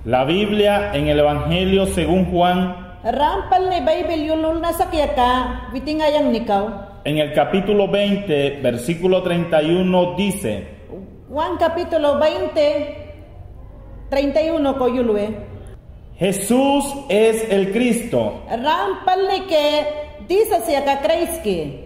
La Biblia en el Evangelio según Juan, Rampal ni Bible yulul na sakyaka, witingayang nikaw. en el capítulo 20, versículo 31 dice: Juan capítulo 20, 31 ko yulwe. Jesús es el Cristo, Rampal ni ke disa siya ka Kraiski.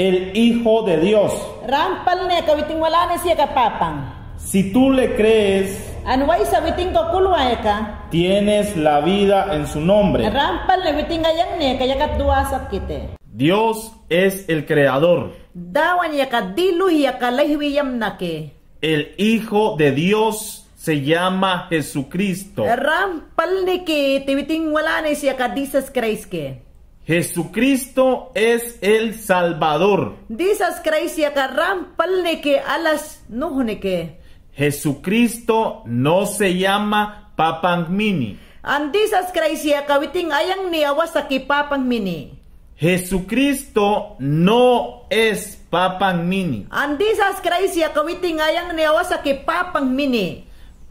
el Hijo de Dios. Rampal ni ka witingwala ni siya ka papang. Si tú le crees, Anway sa witing ko kulwa ka. tienes la vida en su nombre. Rampal ni witingayang ni kaya kat duwasap kite. Dios es el Creador. Dawan ya ka diluh ya ka lahwiyam na ke. El Hijo de Dios se llama Jesucristo. Rampal ni ke tiwitingwala ni siya ka Jesus Christ ke. Jesucristo es el Salvador. Jesus Christ ya ka rampal ni ke alas nuh ni ke. Jesucristo no se llama Papangmini. Ang Jesus Christ ya ka witing ayang ni awas sa kipapang mini. Jesucristo no es Papangmini. Ang Jesus Christ ya ka witing ayang ni awas sa kipapang mini.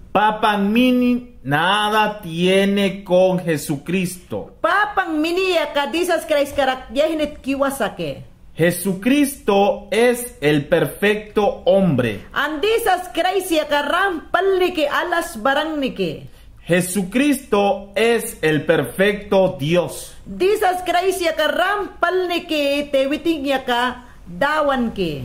Papangmini nada tiene con Jesucristo. Papang mini ya ka Jesus Christ karak yahinit kiwasake. Jesucristo es el perfecto hombre. Ang Jesus Christ ya ka rampal ni ke alas barang ni ke. Jesucristo es el perfecto Dios. Jesus Christ ya ka rampal ni ke te witing ya ka dawan ke.